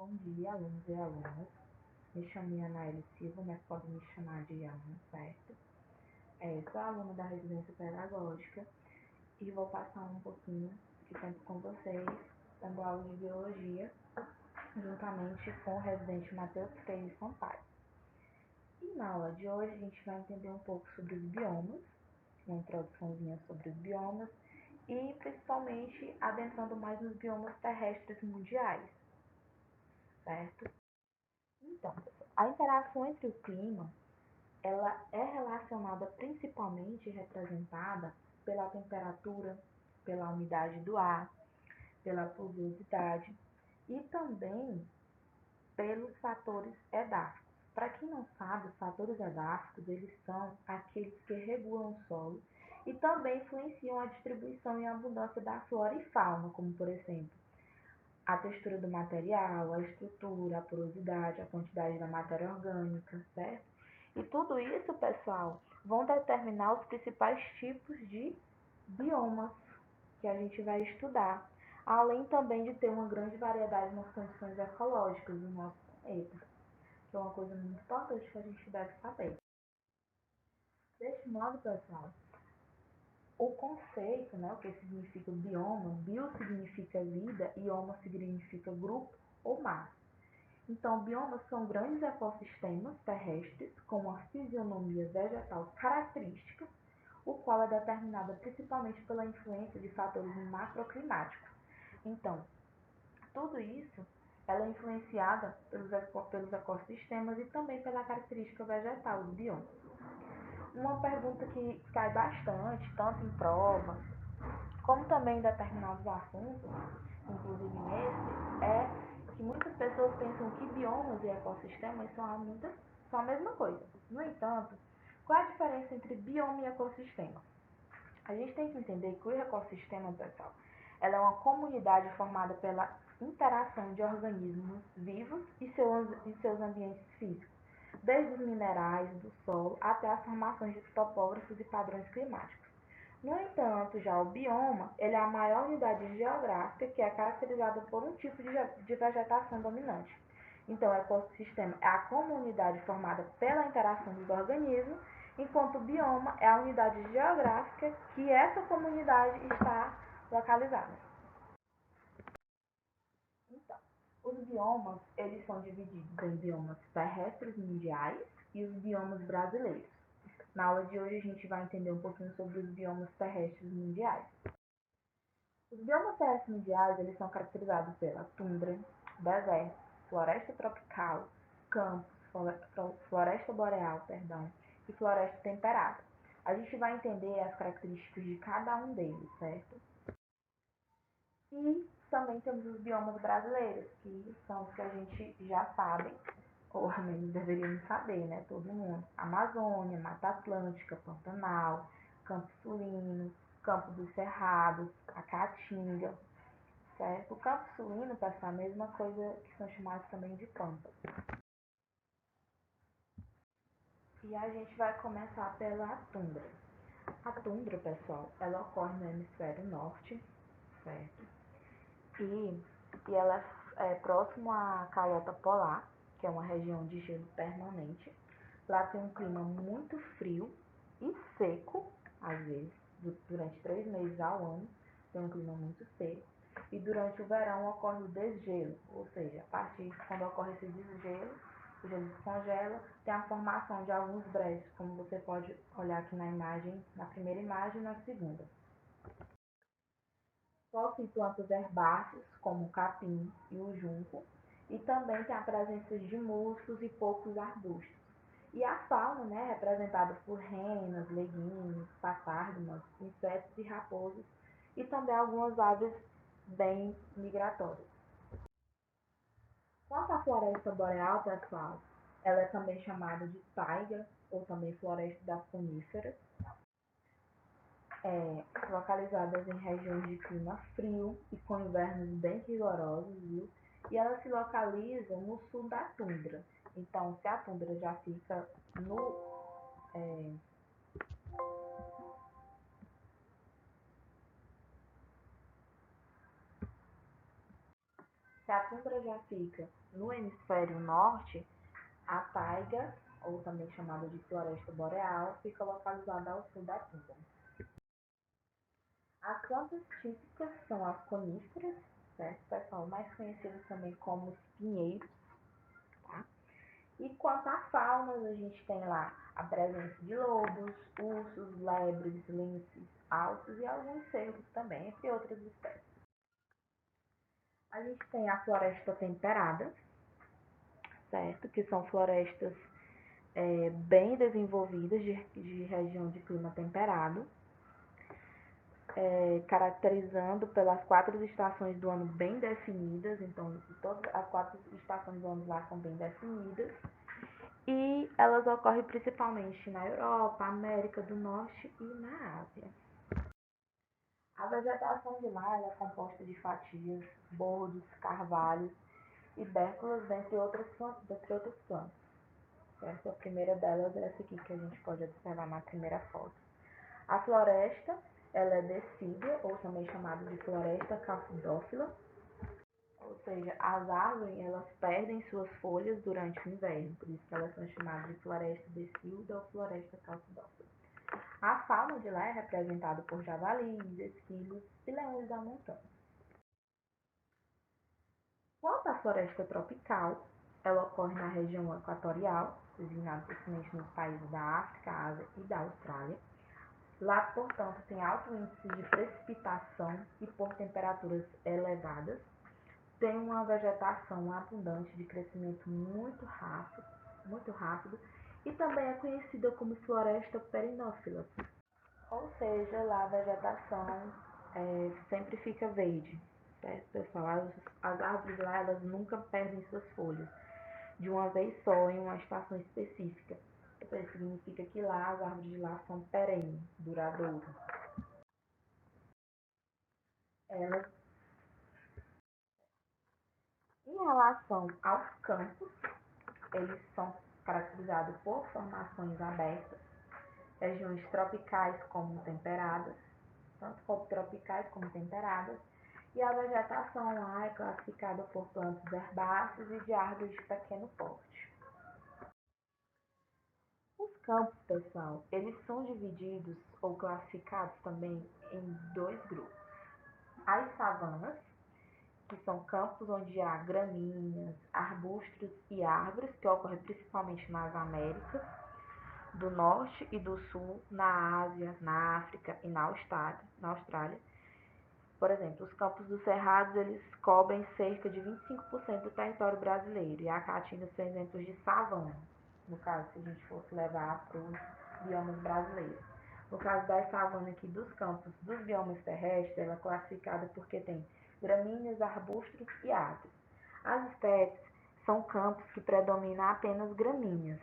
Bom dia, alunos e alunas. Me chamo Anaele Silva, mas podem me chamar de Ana, certo? Sou aluna da residência pedagógica e vou passar um pouquinho de tempo com vocês, dando aula de biologia, juntamente com o residente Matheus Freire Sampaio. E na aula de hoje a gente vai entender um pouco sobre os biomas, uma introduçãozinha sobre os biomas e principalmente adentrando mais nos biomas terrestres mundiais, certo? Então, a interação entre o clima, ela é relacionada principalmente representada pela temperatura, pela umidade do ar, pela pluviosidade e também pelos fatores edáficos. Para quem não sabe, os fatores edáficos, eles são aqueles que regulam o solo e também influenciam a distribuição e a abundância da flora e fauna, como por exemplo, a textura do material, a estrutura, a porosidade, a quantidade da matéria orgânica, certo? E tudo isso, pessoal, vão determinar os principais tipos de biomas que a gente vai estudar, além também de ter uma grande variedade nas condições ecológicas do nosso planeta, que é uma coisa muito importante que a gente deve saber. Desse modo, pessoal, o conceito, né, o que significa bioma, bio significa vida e homo significa grupo ou massa. Então, biomas são grandes ecossistemas terrestres com uma fisionomia vegetal característica, o qual é determinada principalmente pela influência de fatores macroclimáticos. Então, tudo isso ela é influenciada pelos ecossistemas e também pela característica vegetal do bioma. Uma pergunta que cai bastante, tanto em prova, como também em determinados assuntos, inclusive nesse, é que muitas pessoas pensam que biomas e ecossistemas são a mesma coisa. No entanto, qual é a diferença entre bioma e ecossistema? A gente tem que entender que o ecossistema, pessoal, ela é uma comunidade formada pela interação de organismos vivos e seus ambientes físicos, desde os minerais, do solo, até as formações de topógrafos e padrões climáticos. No entanto, já o bioma, ele é a maior unidade geográfica que é caracterizada por um tipo de vegetação dominante. Então, o ecossistema é a comunidade formada pela interação dos organismos, enquanto o bioma é a unidade geográfica que essa comunidade está localizada. Então, os biomas, eles são divididos em biomas terrestres mundiais e os biomas brasileiros. Na aula de hoje a gente vai entender um pouquinho sobre os biomas terrestres mundiais. Os biomas terrestres mundiais, eles são caracterizados pela tundra, deserto, floresta tropical, campos, floresta boreal, e floresta temperada. A gente vai entender as características de cada um deles, certo? E também temos os biomas brasileiros, que são os que a gente já sabe, ou ao menos deveríamos saber, né? Todo mundo. Amazônia, Mata Atlântica, Pantanal, Campo Sulino, Campo dos Cerrados, a Caatinga, certo? O Campo Sulino, pessoal, a mesma coisa que são chamados também de pampas. E a gente vai começar pela tundra. A tundra, pessoal, ela ocorre no hemisfério norte, certo? E ela é próximo à calota polar, que é uma região de gelo permanente. Lá tem um clima muito frio e seco, às vezes, durante 3 meses ao ano, tem um clima muito seco. E durante o verão ocorre o desgelo, ou seja, a partir de quando ocorre esse desgelo, o gelo descongela, tem a formação de alguns brechos, como você pode olhar aqui na imagem, na primeira imagem e na segunda. Possui plantas herbáceas, como o capim e o junco, e também tem a presença de musgos e poucos arbustos. E a fauna, né, é representada por renas, legumes, passárgamas, insetos e raposas, e também algumas aves bem migratórias. Quanto à floresta boreal, pessoal, ela é também chamada de taiga, ou também floresta das coníferas, localizadas em regiões de clima frio e com invernos bem rigorosos, viu? E ela se localiza no sul da tundra. Então, se a tundra já fica Se a tundra já fica no hemisfério norte, a taiga, ou também chamada de floresta boreal, fica localizada ao sul da tundra. As plantas típicas são as coníferas, certo, pessoal? Mais conhecidas também como os pinheiros, tá? E quanto à fauna, a gente tem lá a presença de lobos, ursos, lebres, linces, alces e alguns cervos também, entre outras espécies. A gente tem a floresta temperada, certo? Que são florestas bem desenvolvidas de região de clima temperado, caracterizando pelas 4 estações do ano bem definidas, então todas as 4 estações do ano lá são bem definidas, e elas ocorrem principalmente na Europa, América do Norte e na Ásia. A vegetação de lá é composta de fatias, bordos, carvalhos e bérculas, dentre outras plantas. Certo? A primeira delas é essa aqui que a gente pode observar na primeira foto. A floresta, ela é decídua, ou também chamada de floresta calcidófila, ou seja, as árvores elas perdem suas folhas durante o inverno, por isso que elas são chamadas de floresta decídua ou floresta calcidófila. A fauna de lá é representada por javalis, esquilos e leões da montanha. Quanto à floresta tropical, ela ocorre na região equatorial, designada principalmente nos países da África, Ásia e da Austrália. Lá, portanto, tem alto índice de precipitação e por temperaturas elevadas. Tem uma vegetação abundante de crescimento muito rápido e também é conhecida como floresta perinófila. Ou seja, lá a vegetação sempre fica verde, certo, pessoal? As árvores lá, elas nunca perdem suas folhas de uma vez só em uma estação específica. Isso significa que lá as árvores de lá são perenes, duradouras. Elas, em relação aos campos, eles são caracterizados por formações abertas, regiões tropicais como temperadas, tanto tropicais como temperadas, e a vegetação lá é classificada por plantas herbáceas e de árvores de pequeno porte. Os campos, pessoal, eles são divididos ou classificados também em 2 grupos. As savanas, que são campos onde há gramíneas, arbustos e árvores, que ocorrem principalmente nas Américas do Norte e do Sul, na Ásia, na África e na Austrália. Por exemplo, os campos dos cerrados, eles cobrem cerca de 25% do território brasileiro, e a Caatinga são exemplos de savana, no caso, se a gente fosse levar para os biomas brasileiros. No caso da savana aqui dos campos dos biomas terrestres, ela é classificada porque tem gramíneas, arbustos e árvores. As estepes são campos que predominam apenas gramíneas,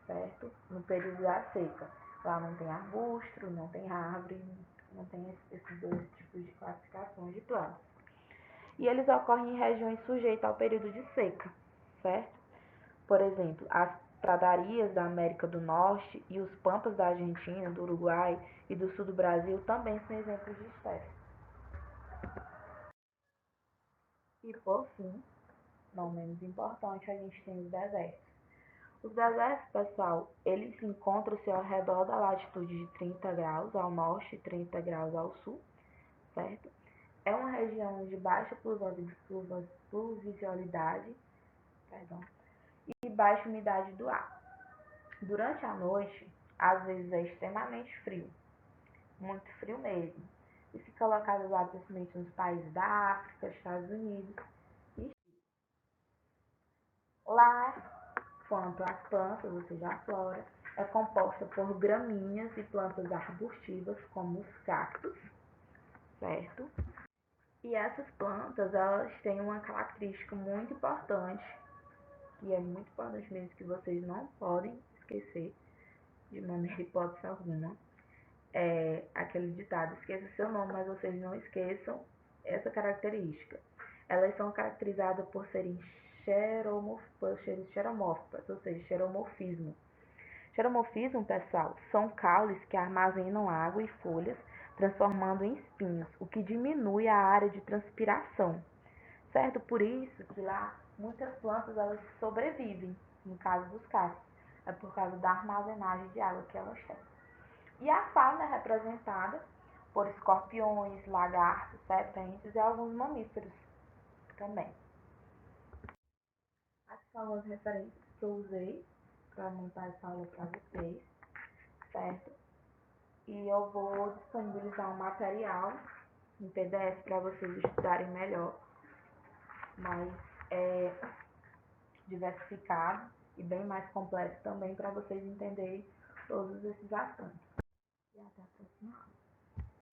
certo? No período da seca. Lá não tem arbusto, não tem árvore, não tem esses 2 tipos de classificações de plantas. E eles ocorrem em regiões sujeitas ao período de seca, certo? Por exemplo, as pradarias da América do Norte e os pampas da Argentina, do Uruguai e do sul do Brasil também são exemplos de espécies. E por fim, não menos importante, a gente tem os desertos. Os desertos, pessoal, eles encontram-se ao redor da latitude de 30 graus ao norte e 30 graus ao sul, certo? É uma região de baixa pluviosidade, e baixa umidade do ar. Durante a noite, às vezes é extremamente frio, muito frio mesmo. E fica localizado principalmente nos países da África, Estados Unidos. E lá, quanto às plantas, ou seja, a flora, é composta por gramíneas e plantas arbustivas, como os cactos, certo? E essas plantas, elas têm uma característica muito importante, que é muito importante mesmo, que vocês não podem esquecer, de maneira hipótese alguma. É aquele ditado, esqueça seu nome, mas vocês não esqueçam essa característica. Elas são caracterizadas por serem xeromórficas, ou seja, xeromorfismo. Xeromorfismo, pessoal, são caules que armazenam água e folhas, transformando em espinhos, o que diminui a área de transpiração, certo por isso que lá muitas plantas elas sobrevivem, no caso dos cactos. É por causa da armazenagem de água que elas têm. E a fauna é representada por escorpiões, lagartos, serpentes e alguns mamíferos também. As são as referências que eu usei para montar essa aula para vocês, certo? E eu vou disponibilizar um material em PDF para vocês estudarem melhor, mas diversificado e bem mais completo também para vocês entenderem todos esses assuntos. E até a próxima aula.